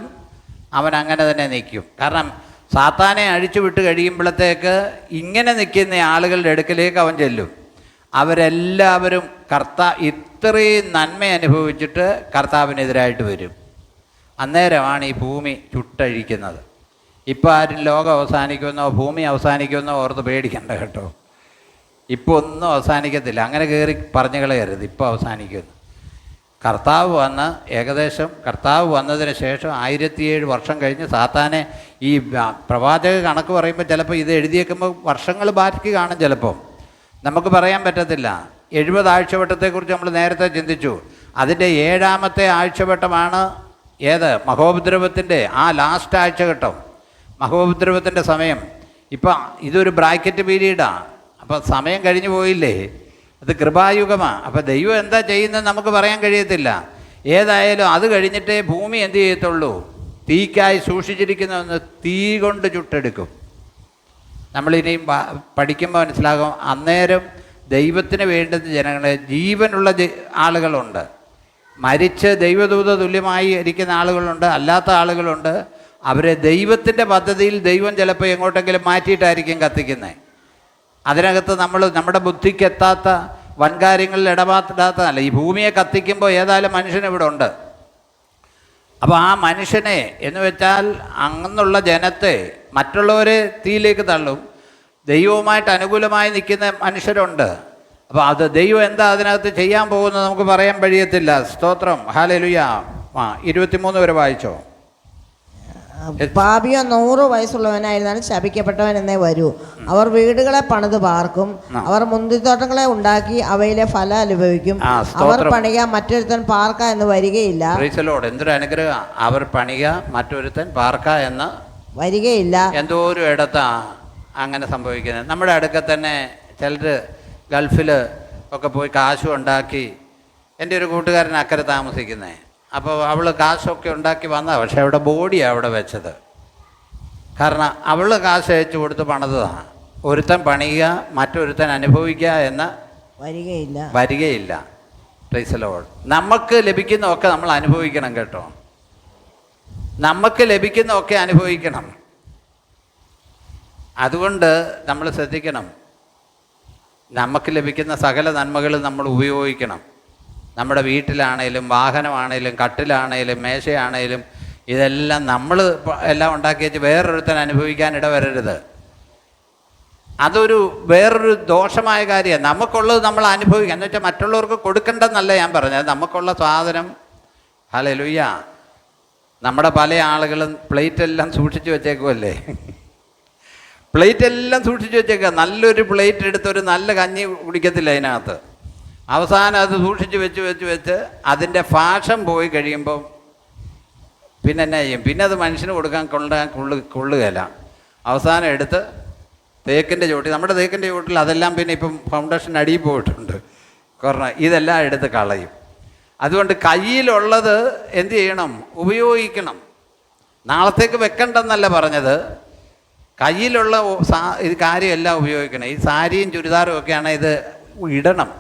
അവൻ അങ്ങനെ തന്നെ നിൽക്കും. കാരണം സാത്താനെ അഴിച്ചു വിട്ട് കഴിയുമ്പോഴത്തേക്ക് ഇങ്ങനെ നിൽക്കുന്ന ആളുകളുടെ അടുക്കലേക്ക് അവൻ ചെല്ലും. അവരെല്ലാവരും ഇത്രയും നന്മ അനുഭവിച്ചിട്ട് കർത്താവിനെതിരായിട്ട് വരും. അന്നേരമാണ് ഈ ഭൂമി ചുട്ടഴിക്കുന്നത്. ഇപ്പോൾ ആരും ലോകം അവസാനിക്കുമെന്നോ ഭൂമി അവസാനിക്കുമെന്നോ ഓർത്ത് പേടിക്കണ്ട കേട്ടോ. ഇപ്പോൾ ഒന്നും അവസാനിക്കത്തില്ല. അങ്ങനെ കയറി പറഞ്ഞു കളയരുത് ഇപ്പോൾ അവസാനിക്കുമെന്ന്. കർത്താവ് വന്നതിന് ശേഷം 1007 വർഷം കഴിഞ്ഞ് സാത്താനെ ഈ പ്രവാചക കണക്ക് പറയുമ്പോൾ ചിലപ്പോൾ ഇത് എഴുതിയേക്കുമ്പോൾ വർഷങ്ങൾ ബാക്കി കാണും. ചിലപ്പം നമുക്ക് പറയാൻ പറ്റത്തില്ല. 70 ആഴ്ചവട്ടത്തെക്കുറിച്ച് നമ്മൾ നേരത്തെ ചിന്തിച്ചു. അതിൻ്റെ 7ാമത്തെ ആഴ്ചവട്ടമാണ് ഏത്? മഹോപദ്രവത്തിൻ്റെ ലാസ്റ്റ് ആഴ്ചഘട്ടം, മഹോപദ്രവത്തിൻ്റെ സമയം. ഇപ്പം ഇതൊരു ബ്രാക്കറ്റ് പീരീഡാണ്. അപ്പം സമയം കഴിഞ്ഞു പോയില്ലേ? അത് കൃപായുഗമാണ്. അപ്പം ദൈവം എന്താ ചെയ്യുന്നത് നമുക്ക് പറയാൻ കഴിയത്തില്ല. ഏതായാലും അത് കഴിഞ്ഞിട്ടേ ഭൂമി എന്ത് ചെയ്യത്തുള്ളൂ? തീക്കായി സൂക്ഷിച്ചിരിക്കുന്നതെന്ന് തീ കൊണ്ട് ചുട്ടെടുക്കും. നമ്മളിനിയും പഠിക്കുമ്പോൾ മനസ്സിലാകും. അന്നേരം ദൈവത്തിന് വേണ്ടുന്ന ജനങ്ങളെ, ജീവനുള്ള ആളുകളുണ്ട്, മരിച്ച് ദൈവദൂത തുല്യമായി ഇരിക്കുന്ന ആളുകളുണ്ട്, അല്ലാത്ത ആളുകളുണ്ട്. അവരെ ദൈവത്തിൻ്റെ പദ്ധതിയിൽ ദൈവം ചിലപ്പോൾ എങ്ങോട്ടെങ്കിലും മാറ്റിയിട്ടായിരിക്കും കത്തിക്കുന്നത്. അതിനകത്ത് നമ്മുടെ ബുദ്ധിക്കെത്താത്ത വൻകാര്യങ്ങളിൽ ഇടപാടാത്തതല്ല. ഈ ഭൂമിയെ കത്തിക്കുമ്പോൾ ഏതായാലും മനുഷ്യനിവിടെ ഉണ്ട്. അപ്പോൾ ആ മനുഷ്യനെ എന്ന് വെച്ചാൽ അങ്ങന്നുള്ള ജനത്തെ മറ്റുള്ളവരെ തീയിലേക്ക് തള്ളും. ദൈവവുമായിട്ട് അനുകൂലമായി നിൽക്കുന്ന മനുഷ്യരുണ്ട്. അപ്പോൾ അത് ദൈവം എന്താ അതിനകത്ത് ചെയ്യാൻ പോകുന്നത് നമുക്ക് പറയാൻ കഴിയത്തില്ല. സ്തോത്രം, ഹല്ലേലൂയ. 23 വരെ വായിച്ചോ. പാപിയോ 100 വയസ്സുള്ളവനായിരുന്നാലും ശപിക്കപ്പെട്ടവൻ എന്നേ വരൂ. അവർ വീടുകളെ പണിത് പാർക്കും, അവർ മുന്തിരിത്തോട്ടങ്ങളെ ഉണ്ടാക്കി അവയിലെ ഫലം അനുഭവിക്കും. അവർ പണിക മറ്റൊരുത്തൻ പാർക്ക എന്ന് വരികയില്ല. എന്തൊരു അനുഗ്രഹം! അവർ പണിക മറ്റൊരുത്തൻ പാർക്ക എന്ന് വരികയില്ല. എന്തോ ഒരു ഇടത്താ അങ്ങനെ സംഭവിക്കുന്നത്. നമ്മുടെ അടുക്ക തന്നെ ചിലർ ഗൾഫിൽ ഒക്കെ പോയി കാശും ഉണ്ടാക്കി. എൻ്റെ ഒരു കൂട്ടുകാരൻ അക്കരെ താമസിക്കുന്നത്. അപ്പോൾ അവൾ കാശൊക്കെ ഉണ്ടാക്കി വന്നതാണ്. പക്ഷെ അവിടെ ബോഡിയാണ് അവിടെ വെച്ചത്. കാരണം അവൾ കാശ് അയച്ചു കൊടുത്ത് പണിതതാണ്. ഒരുത്തൻ പണിയുക മറ്റൊരുത്തൻ അനുഭവിക്കുക എന്ന് വരികയില്ല. Price the Lord. നമുക്ക് ലഭിക്കുന്നതൊക്കെ നമ്മൾ അനുഭവിക്കണം കേട്ടോ. നമുക്ക് ലഭിക്കുന്നതൊക്കെ അനുഭവിക്കണം. അതുകൊണ്ട് നമ്മൾ ശ്രദ്ധിക്കണം. നമുക്ക് ലഭിക്കുന്ന സകല നന്മകളും നമ്മൾ ഉപയോഗിക്കണം. നമ്മുടെ വീട്ടിലാണേലും വാഹനമാണേലും കട്ടിലാണേലും മേശയാണേലും ഇതെല്ലാം നമ്മൾ എല്ലാം ഉണ്ടാക്കി വെച്ച് വേറൊരുത്തൻ അനുഭവിക്കാനിട വരരുത്. അതൊരു വേറൊരു ദോഷമായ കാര്യമാണ്. നമുക്കുള്ളത് നമ്മൾ അനുഭവിക്കുക എന്ന് വെച്ചാൽ മറ്റുള്ളവർക്ക് കൊടുക്കണ്ടെന്നല്ല ഞാൻ പറഞ്ഞത്. നമുക്കുള്ള സാധനം, ഹല്ലേലൂയ. നമ്മുടെ പല ആളുകളും പ്ലേറ്റെല്ലാം സൂക്ഷിച്ച് വെച്ചേക്കുമല്ലേ. പ്ലേറ്റെല്ലാം സൂക്ഷിച്ച് വെച്ചേക്കുക. നല്ലൊരു പ്ലേറ്റ് എടുത്ത് ഒരു നല്ല കഞ്ഞി കുടിക്കത്തില്ല അതിനകത്ത്. അവസാനം അത് സൂക്ഷിച്ച് വെച്ച് അതിൻ്റെ ഫാഷൻ പോയി കഴിയുമ്പം പിന്നെ എന്നാ ചെയ്യും? പിന്നെ അത് മനുഷ്യന് കൊടുക്കാൻ കൊള്ളുകയില്ല. അവസാനം എടുത്ത് തേക്കിൻ്റെ ചുവട്ടിൽ, നമ്മുടെ തേക്കിൻ്റെ ചുവട്ടിൽ അതെല്ലാം പിന്നെ ഇപ്പം ഫൗണ്ടേഷൻ അടിയിൽ പോയിട്ടുണ്ട്. കാരണം ഇതെല്ലാം എടുത്ത് കളയും. അതുകൊണ്ട് കയ്യിലുള്ളത് എന്ത് ചെയ്യണം? ഉപയോഗിക്കണം. നാളത്തേക്ക് വെക്കണ്ടെന്നല്ല പറഞ്ഞത്. കയ്യിലുള്ള ഇത് കാര്യമെല്ലാം ഉപയോഗിക്കണം. ഈ സാരിയും ചുരിദാറും ഒക്കെയാണ് ഇത് ഇടണം.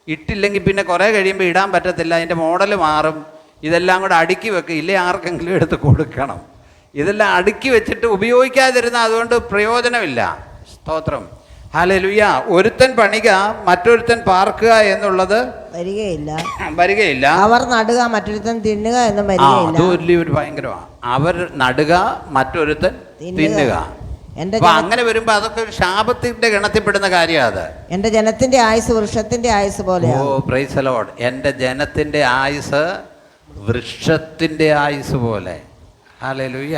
ഇട്ടില്ലെങ്കിൽ പിന്നെ കുറേ കഴിയുമ്പോൾ ഇടാൻ പറ്റത്തില്ല. അതിൻ്റെ മോഡൽ മാറും. ഇതെല്ലാം കൂടെ അടുക്കി വെക്കുക. ഇല്ലേ ആർക്കെങ്കിലും എടുത്ത് കൊടുക്കണം. ഇതെല്ലാം അടുക്കി വെച്ചിട്ട് ഉപയോഗിക്കാതിരുന്ന അതുകൊണ്ട് പ്രയോജനമില്ല. സ്തോത്രം, ഹല്ലേലൂയ. ഒരുത്തൻ പണിക മറ്റൊരുത്തൻ പാർക്കുക എന്നുള്ളത് വരികയില്ല. അവർ നടുക മറ്റൊരുത്തൻ തിന്നുക എന്നും വരികയില്ല. അത് വലിയൊരു ഭയങ്കരമാണ്. അവർ നടുക മറ്റൊരുത്തൻ തിന്നുക. അപ്പൊ അങ്ങനെ വരുമ്പോ അതൊക്കെ ഒരു ശാപത്തിന്റെ ഗണത്തിൽപ്പെടുന്ന കാര്യമാണ്. അത് എന്റെ ജനത്തിന്റെ ആയുസ് വൃക്ഷത്തിന്റെ ആയുസ് പോലെ. ഓ പ്രൈസ് ദി ലോർഡ്. എന്റെ ജനത്തിന്റെ ആയുസ് വൃക്ഷത്തിന്റെ ആയുസ് പോലെ. ഹല്ലേലൂയ.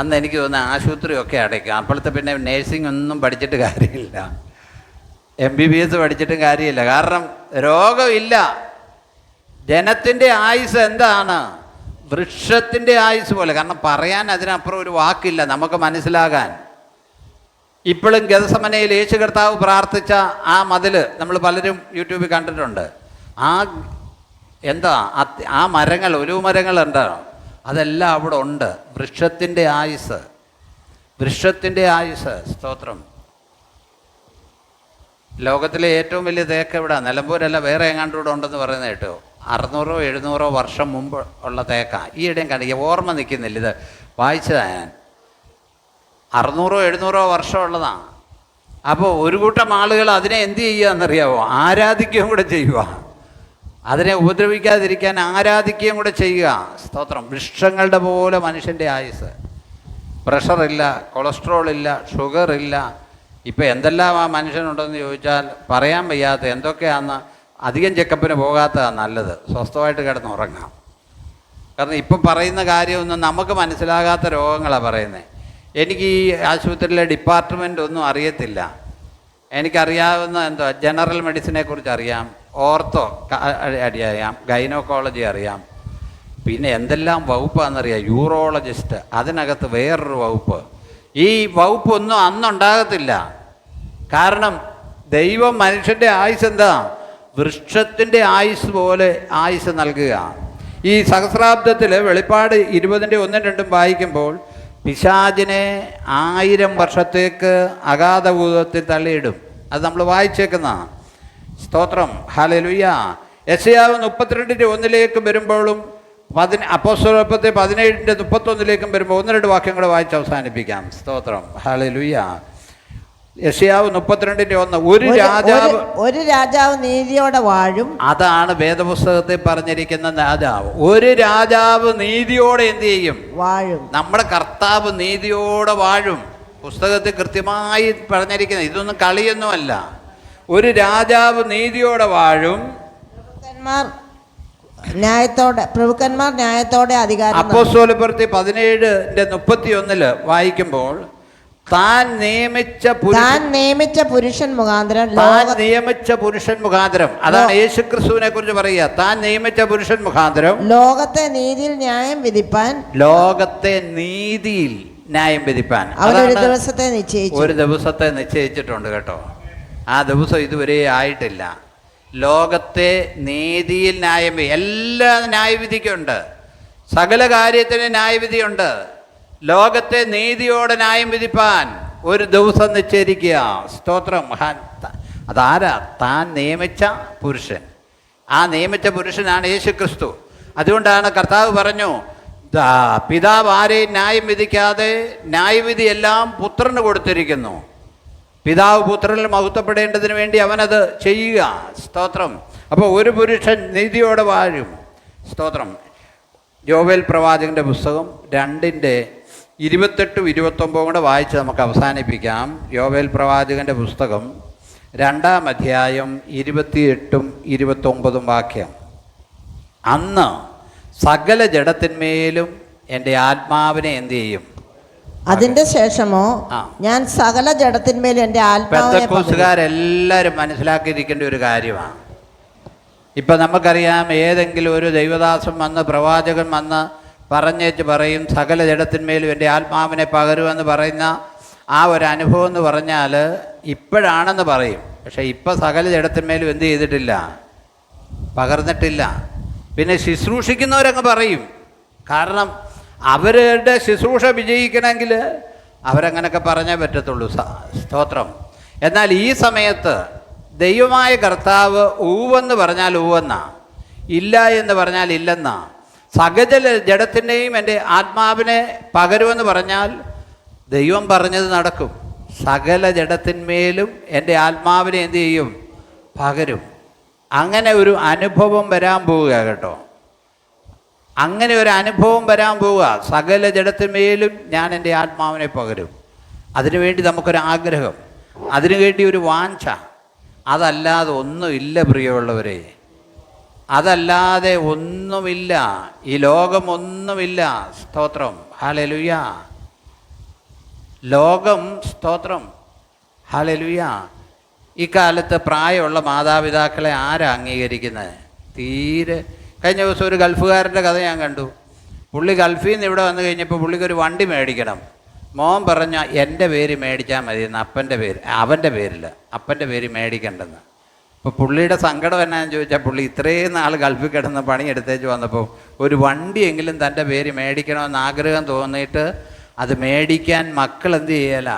അന്ന് എനിക്ക് തോന്നുന്നു ആശുപത്രിയൊക്കെ അടയ്ക്കും. അപ്പോഴത്തെ പിന്നെ നേഴ്സിംഗ് ഒന്നും പഠിച്ചിട്ട് കാര്യമില്ല, MBBS പഠിച്ചിട്ടും കാര്യമില്ല. കാരണം രോഗമില്ല. ജനത്തിൻ്റെ ആയുസ് എന്താണ്? വൃക്ഷത്തിൻ്റെ ആയുസ് പോലെ. കാരണം പറയാൻ അതിനപ്പുറം ഒരു വാക്കില്ല നമുക്ക് മനസ്സിലാകാൻ. ഇപ്പോഴും ഗെത്സമനയിൽ യേശു കർത്താവ് പ്രാർത്ഥിച്ച ആ മതിൽ നമ്മൾ പലരും യൂട്യൂബിൽ കണ്ടിട്ടുണ്ട്. ആ മരങ്ങൾ, ഒലിവ് മരങ്ങളുണ്ടോ, അതെല്ലാം അവിടെ ഉണ്ട്. വൃക്ഷത്തിൻ്റെ ആയുസ്, വൃക്ഷത്തിൻ്റെ ആയുസ്. സ്തോത്രം. ലോകത്തിലെ ഏറ്റവും വലിയ തേക്ക് എവിടെ? നിലമ്പൂരല്ല, വേറെ എങ്ങാണ്ടൂടെ ഉണ്ടെന്ന് പറയുന്നത് കേട്ടോ. 600-700 വർഷം മുമ്പ് ഉള്ള തേക്കാണ്. ഈ ഇടയും കണ്ടില്ല, ഓർമ്മ നിൽക്കുന്നില്ല, ഇത് വായിച്ചതാണ് ഞാൻ. 600-700 വർഷം ഉള്ളതാണ്. അപ്പോൾ ഒരു കൂട്ടം ആളുകൾ അതിനെ എന്ത് ചെയ്യുക എന്നറിയാവോ? ആരാധിക്കുകയും കൂടെ ചെയ്യുക. അതിനെ ഉപദ്രവിക്കാതിരിക്കാൻ ആരാധിക്കുകയും കൂടെ ചെയ്യുക. സ്തോത്രം. വൃക്ഷങ്ങളുടെ പോലെ മനുഷ്യൻ്റെ ആയുസ്. പ്രഷറില്ല, കൊളസ്ട്രോൾ ഇല്ല, ഷുഗർ ഇല്ല. ഇപ്പം എന്തെല്ലാം ആ മനുഷ്യനുണ്ടെന്ന് ചോദിച്ചാൽ പറയാൻ വയ്യാത്ത എന്തൊക്കെയാണെന്ന്. അധികം ചെക്കപ്പിന് പോകാത്തതാണ് നല്ലത്. സ്വസ്ഥമായിട്ട് കിടന്ന് ഉറങ്ങാം. കാരണം ഇപ്പം പറയുന്ന കാര്യമൊന്നും നമുക്ക് മനസ്സിലാകാത്ത രോഗങ്ങളാണ് പറയുന്നത്. എനിക്ക് ഈ ആശുപത്രിയിലെ ഡിപ്പാർട്ട്മെൻ്റ് ഒന്നും അറിയത്തില്ല. എനിക്കറിയാവുന്ന ജനറൽ മെഡിസിനെ കുറിച്ച് അറിയാം, ഓർത്തോ അറിയാം, ഗൈനോക്കോളജി അറിയാം, പിന്നെ എന്തെല്ലാം വകുപ്പാണെന്നറിയാം, യൂറോളജിസ്റ്റ്, അതിനകത്ത് വേറൊരു വകുപ്പ്. ഈ വകുപ്പൊന്നും അന്നുണ്ടാകത്തില്ല. കാരണം ദൈവം മനുഷ്യൻ്റെ ആയുസ് എന്താ? വൃക്ഷത്തിൻ്റെ ആയുസ് പോലെ ആയുസ് നൽകുക. ഈ സഹസ്രാബ്ദത്തിൽ വെളിപ്പാട് 20:1-2 വായിക്കുമ്പോൾ പിശാചിനെ 1000 വർഷത്തേക്ക് അഗാധഭൂതത്തിൽ തള്ളിയിടും. അത് നമ്മൾ വായിച്ചേക്കുന്നതാണ്. സ്തോത്രം. ഹല്ലേലൂയ. യെശയ്യാവ് 32:1 വരുമ്പോഴും അപ്പോസ്തലപ്രവൃത്തി 17:31 വരുമ്പോൾ 1-2 വാക്യം കൂടെ വായിച്ച് അവസാനിപ്പിക്കാം. സ്തോത്രം. ഹല്ലേലൂയ. യെശയ്യാവ് 32:1 ഒരു രാജാവ് നീതിയോടെ വാഴും. അതാണ് വേദപുസ്തകത്തിൽ പറഞ്ഞിരിക്കുന്ന രാജാവ്. ഒരു രാജാവ് നീതിയോടെ എന്ത് ചെയ്യും? വാഴും. നമ്മുടെ കർത്താവ് നീതിയോടെ വാഴും. പുസ്തകത്തിൽ കൃത്യമായി പറഞ്ഞിരിക്കുന്നത്. ഇതൊന്നും കളിയൊന്നുമല്ല. ഒരു രാജാവ് നീതിയോടെ വാഴും. പ്രഭുക്കന്മാർ ന്യായത്തോടെ അധികാരം. അപ്പോസ്തലപ്രവൃത്തി 17:31 വായിക്കുമ്പോൾ താൻ നിയമിച്ച പുരുഷൻ മുഖാന്തരം അതാണ് യേശുക്രിസ്തുവിനെ കുറിച്ച് പറയുക. താൻ നിയമിച്ച പുരുഷൻ മുഖാന്തരം ലോകത്തെ നീതിയിൽ ന്യായം വിധിപ്പാൻ ഒരു ദിവസത്തെ നിശ്ചയിച്ചിട്ടുണ്ട് കേട്ടോ. ആ ദിവസം ഇതുവരെ ആയിട്ടില്ല. ലോകത്തെ നീതിയിൽ ന്യായം, എല്ലാ ന്യായവിധിക്കുണ്ട്, സകല കാര്യത്തിന് ന്യായവിധിയുണ്ട്. ലോകത്തെ നീതിയോടെ ന്യായം വിധിപ്പാൻ ഒരു ദിവസം നിശ്ചയിക്കുക. സ്തോത്രം. അതാരാ? താൻ നിയമിച്ച പുരുഷൻ. ആ നിയമിച്ച പുരുഷനാണ് യേശുക്രിസ്തു. അതുകൊണ്ടാണ് കർത്താവ് പറഞ്ഞു, പിതാവ് ആരെയും ന്യായം വിധിക്കാതെ ന്യായവിധി എല്ലാം പുത്രന് കൊടുത്തിരിക്കുന്നു. പിതാവ് പുത്രനിൽ മഹത്വപ്പെടേണ്ടതിന് വേണ്ടി അവനത് ചെയ്യുക. സ്തോത്രം. അപ്പോൾ ഒരു പുരുഷൻ നീതിയോടെ വാഴും. സ്തോത്രം. യോവേൽ പ്രവാചകൻ്റെ പുസ്തകം 2:28-29 കൂടെ വായിച്ച് നമുക്ക് അവസാനിപ്പിക്കാം. യോവേൽ പ്രവാചകൻ്റെ പുസ്തകം 2-ാം അധ്യായം 28-29 വാക്യം. അന്ന് സകല ജഡത്തിന്മേലും എൻ്റെ ആത്മാവിനെ എന്ത് ചെയ്യും? അതിന്റെ ശേഷമോ ഞാൻ സകല ജഡത്തിന്മേലും എൻ്റെ ആത്മാവിനെ. പെന്തക്കോസ്തുകാരെല്ലാവരും മനസ്സിലാക്കിയിരിക്കേണ്ട ഒരു കാര്യമാണ്. ഇപ്പം നമുക്കറിയാം, ഏതെങ്കിലും ഒരു ദൈവദാസൻ വന്ന്, പ്രവാചകൻ വന്ന് പറഞ്ഞേച്ച് പറയും സകല ജഡത്തിന്മേലും എൻ്റെ ആത്മാവിനെ പകരുമെന്ന് പറയുന്ന ആ ഒരു അനുഭവം എന്ന് പറഞ്ഞാൽ ഇപ്പോഴാണെന്ന് പറയും. പക്ഷേ ഇപ്പം സകല ജഡത്തിന്മേലും എന്ത് ചെയ്തിട്ടില്ല? പകർന്നിട്ടില്ല. പിന്നെ ശുശ്രൂഷിക്കുന്നവരങ്ങ് പറയും. കാരണം അവരുടെ ശുശ്രൂഷ വിജയിക്കണമെങ്കിൽ അവരങ്ങനെയൊക്കെ പറഞ്ഞേ പറ്റത്തുള്ളൂ. സ്തോത്രം. എന്നാൽ ഈ സമയത്ത് ദൈവമായ കർത്താവ് ഊവെന്ന് പറഞ്ഞാൽ ഊവെന്നാ, ഇല്ല എന്ന് പറഞ്ഞാൽ ഇല്ലെന്നാ. സകല ജഡത്തിൻ്റെയും എൻ്റെ ആത്മാവിനെ പകരുമെന്ന് പറഞ്ഞാൽ ദൈവം പറഞ്ഞത് നടക്കും. സകല ജഡത്തിന്മേലും എൻ്റെ ആത്മാവിനെ എന്ത് ചെയ്യും? പകരും. അങ്ങനെ ഒരു അനുഭവം വരാൻ പോവുക കേട്ടോ. അങ്ങനെ ഒരു അനുഭവം വരാൻ പോവുക. സകല ജഡത്തിന്മേലും ഞാൻ എൻ്റെ ആത്മാവിനെ പകരും. അതിനുവേണ്ടി നമുക്കൊരാഗ്രഹം, അതിനുവേണ്ടി ഒരു വാഞ്ച. അതല്ലാതെ ഒന്നുമില്ല പ്രിയമുള്ളവരെ, അതല്ലാതെ ഒന്നുമില്ല. ഈ ലോകം ഒന്നുമില്ല. സ്തോത്രം. ഹല്ലേലൂയ. ലോകം. സ്തോത്രം. ഹല്ലേലൂയ. ഈ കാലത്ത് പ്രായമുള്ള മാതാപിതാക്കളെ ആരാ അംഗീകരിക്കുന്നത്? തീരെ. കഴിഞ്ഞ ദിവസം ഒരു ഗൾഫുകാരൻ്റെ കഥ ഞാൻ കണ്ടു. പുള്ളി ഗൾഫിൽ നിന്ന് ഇവിടെ വന്നു കഴിഞ്ഞപ്പോൾ പുള്ളിക്ക് ഒരു വണ്ടി മേടിക്കണം. മോൻ പറഞ്ഞ എൻ്റെ പേര് മേടിച്ചാൽ മതി എന്ന് അവൻ്റെ പേരിൽ അപ്പൻ്റെ പേര് മേടിക്കണ്ടെന്ന്. അപ്പോൾ പുള്ളിയുടെ സങ്കടം എന്നാന്ന് ചോദിച്ചാൽ പുള്ളി ഇത്രയും നാൾ ഗൾഫിൽ കിടന്ന് പണിയെടുത്തേച്ച് വന്നപ്പോൾ ഒരു വണ്ടിയെങ്കിലും തൻ്റെ പേര് മേടിക്കണമെന്ന് ആഗ്രഹം തോന്നിയിട്ട് അത് മേടിക്കാൻ മക്കൾ എന്ത് ചെയ്യല,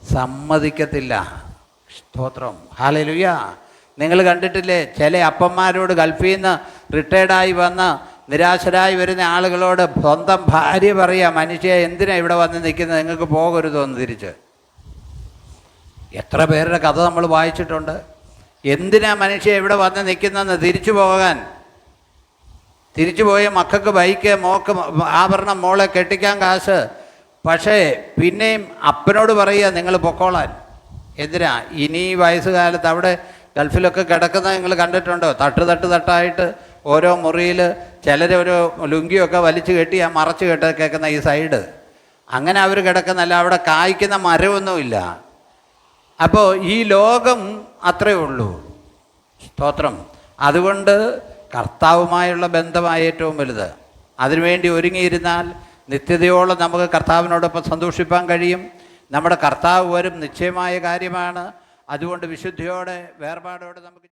സമ്മതിക്കത്തില്ല. സ്തോത്രം, ഹല്ലേലൂയ. നിങ്ങൾ കണ്ടിട്ടില്ലേ ചില അപ്പന്മാരോട് ഗൾഫിൽ നിന്ന് റിട്ടയർഡായി വന്ന് നിരാശരായി വരുന്ന ആളുകളോട് സ്വന്തം ഭാര്യ പറയുക, മനുഷ്യ എന്തിനാ ഇവിടെ വന്ന് നിൽക്കുന്നത്, നിങ്ങൾക്ക് പോകരുതെന്ന് തിരിച്ച്. എത്ര പേരുടെ കഥ നമ്മൾ വായിച്ചിട്ടുണ്ട്. എന്തിനാ മനുഷ്യ ഇവിടെ വന്ന് നിൽക്കുന്നതെന്ന് തിരിച്ചു പോകാൻ. തിരിച്ചു പോയ മക്കൾക്ക് ബൈക്ക്, മോക്ക് ആഭരണം, മോളെ കെട്ടിക്കാൻ കാശ്. പക്ഷേ പിന്നെയും അപ്പനോട് പറയുക നിങ്ങൾ പൊക്കോളാൻ. എന്തിനാ ഇനി വയസ്സുകാലത്ത് അവിടെ ഗൾഫിലൊക്കെ കിടക്കുന്നത് നിങ്ങൾ കണ്ടിട്ടുണ്ടോ? തട്ടായിട്ട് ഓരോ മുറിയിൽ ചിലരൊരു ലുങ്കിയൊക്കെ വലിച്ചു കെട്ടി ആ മറച്ച് കേൾക്കുന്ന ഈ സൈഡ്, അങ്ങനെ അവർ കിടക്കുന്നല്ല. അവിടെ കായ്ക്കുന്ന മരമൊന്നുമില്ല. അപ്പോൾ ഈ ലോകം അത്രയേ ഉള്ളൂ. സ്തോത്രം. അതുകൊണ്ട് കർത്താവുമായുള്ള ബന്ധമായ ഏറ്റവും വലുത്. അതിനുവേണ്ടി ഒരുങ്ങിയിരുന്നാൽ നിത്യതയോളം നമുക്ക് കർത്താവിനോടൊപ്പം സന്തോഷിപ്പാൻ കഴിയും. നമ്മുടെ കർത്താവ് വരും, നിശ്ചയമായ കാര്യമാണ്. അതുകൊണ്ട് വിശുദ്ധിയോടെ വേർപാടോടെ നമുക്ക്